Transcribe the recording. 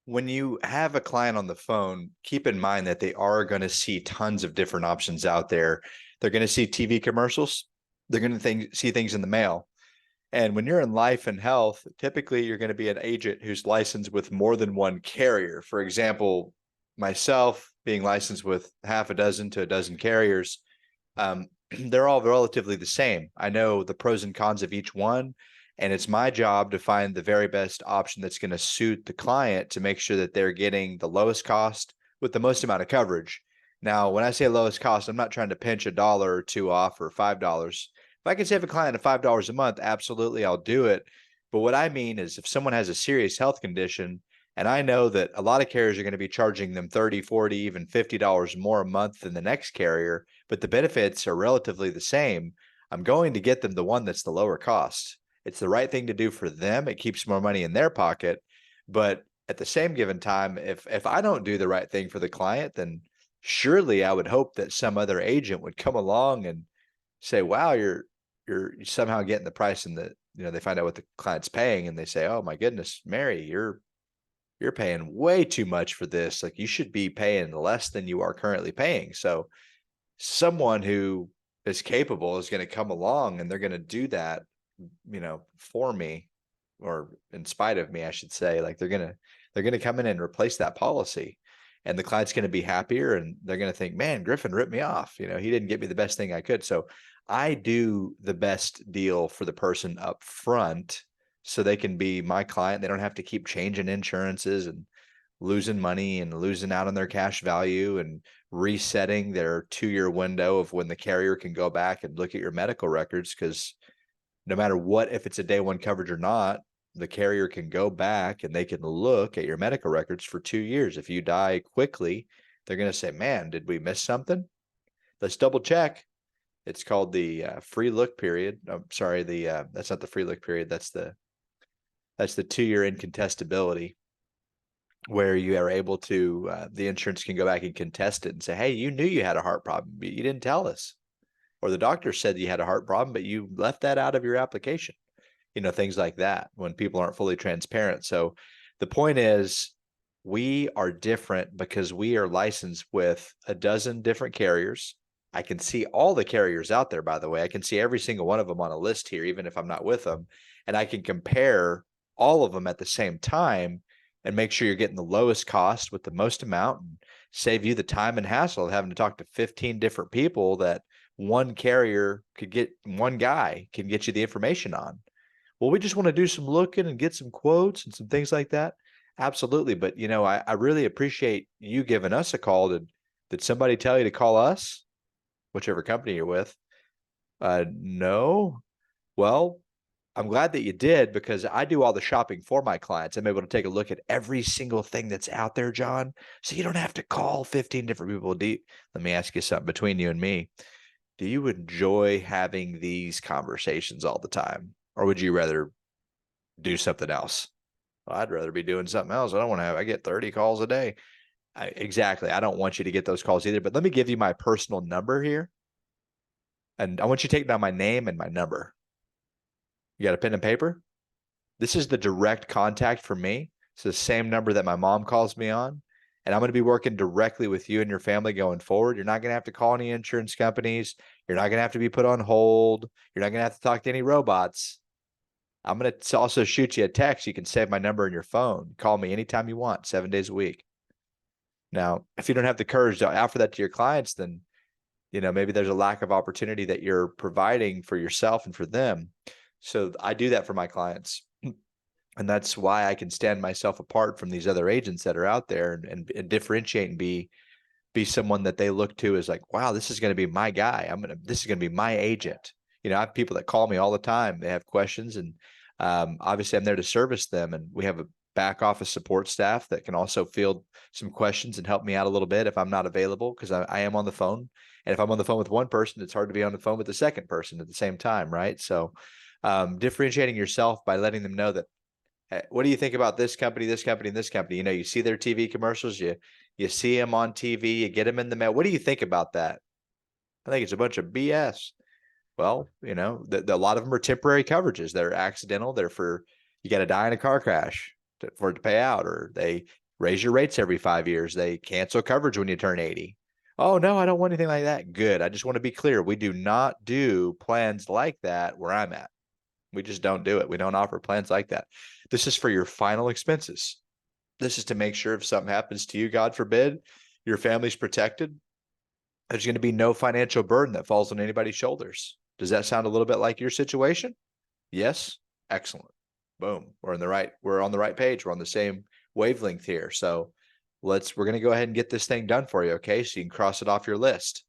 When you have a client on the phone, keep in mind that they are going to see tons of different options out there. They're going to see TV commercials. They're going to see things in the mail. And when you're in life and health, typically you're going to be an agent who's licensed with more than one carrier. For example, myself being licensed with half a dozen to a dozen carriers, they're all relatively the same. I know the pros and cons of each one, and it's my job to find the very best option that's going to suit the client to make sure that they're getting the lowest cost with the most amount of coverage. Now, when I say lowest cost, I'm not trying to pinch a dollar or two off or $5. If I can save a client $5 a month, absolutely, I'll do it. But what I mean is if someone has a serious health condition, and I know that a lot of carriers are going to be charging them 30, 40, even $50 more a month than the next carrier, but the benefits are relatively the same, I'm going to get them the one that's the lower cost. It's the right thing to do for them. It keeps more money in their pocket. But at the same given time, if I don't do the right thing for the client, then surely I would hope that some other agent would come along and say, wow, you're somehow getting the price, and they find out what the client's paying and they say, oh my goodness, Mary, you're paying way too much for this. Like, you should be paying less than you are currently paying. So someone who is capable is going to come along and they're going to do that, for me, or in spite of me, I should say. Like, they're going to come in and replace that policy. And the client's going to be happier, and they're going to think, man, Griffin ripped me off. He didn't get me the best thing I could. So I do the best deal for the person up front so they can be my client. They don't have to keep changing insurances and losing money and losing out on their cash value and resetting their 2-year window of when the carrier can go back and look at your medical records. Because no matter what, if it's a day one coverage or not, the carrier can go back and they can look at your medical records for 2 years. If you die quickly, they're going to say, man, did we miss something? Let's double check. It's called the free look period. I'm sorry, that's not the free look period. That's the 2-year incontestability, where you are able to the insurance can go back and contest it and say, hey, you knew you had a heart problem, but you didn't tell us. Or the doctor said you had a heart problem, but you left that out of your application. Things like that when people aren't fully transparent. So the point is, we are different because we are licensed with a dozen different carriers. I can see all the carriers out there, by the way. I can see every single one of them on a list here, even if I'm not with them. And I can compare all of them at the same time and make sure you're getting the lowest cost with the most amount, and save you the time and hassle of having to talk to 15 different people that one guy can get you the information on. Well, we just want to do some looking and get some quotes and some things like that. Absolutely. But I really appreciate you giving us a call. Did somebody tell you to call us, whichever company you're with? No. Well, I'm glad that you did, because I do all the shopping for my clients. I'm able to take a look at every single thing that's out there, John. So you don't have to call 15 different people. Let me ask you something between you and me. Do you enjoy having these conversations all the time? Or would you rather do something else? Well, I'd rather be doing something else. I get 30 calls a day. Exactly. I don't want you to get those calls either, but let me give you my personal number here. And I want you to take down my name and my number. You got a pen and paper? This is the direct contact for me. It's the same number that my mom calls me on. And I'm going to be working directly with you and your family going forward. You're not going to have to call any insurance companies. You're not going to have to be put on hold. You're not going to have to talk to any robots. I'm going to also shoot you a text. You can save my number in your phone. Call me anytime you want, 7 days a week. Now, if you don't have the courage to offer that to your clients, then, maybe there's a lack of opportunity that you're providing for yourself and for them. So I do that for my clients. And that's why I can stand myself apart from these other agents that are out there, and differentiate and be someone that they look to as like, wow, this is going to be my guy. This is going to be my agent. I have people that call me all the time. They have questions, and obviously I'm there to service them. And we have a back office support staff that can also field some questions and help me out a little bit if I'm not available, because I am on the phone. And if I'm on the phone with one person, it's hard to be on the phone with the second person at the same time, right? So differentiating yourself by letting them know that, hey, what do you think about this company, this company, and this company? You see their TV commercials, you see them on TV, you get them in the mail. What do you think about that? I think it's a bunch of BS. Well, a lot of them are temporary coverages. They're accidental. They're for, you got to die in a car crash for it to pay out, or they Raise your rates every 5 years. They cancel coverage when you turn 80. Oh, no, I don't want anything like that. Good. I just want to be clear. We do not do plans like that where I'm at. We just don't do it. We don't offer plans like that. This is for your final expenses. This is to make sure if something happens to you, God forbid, your family's protected. There's going to be no financial burden that falls on anybody's shoulders. Does that sound a little bit like your situation? Yes. Excellent. Boom. We're on the right page. We're on the same wavelength here. So we're going to go ahead and get this thing done for you. Okay. So you can cross it off your list.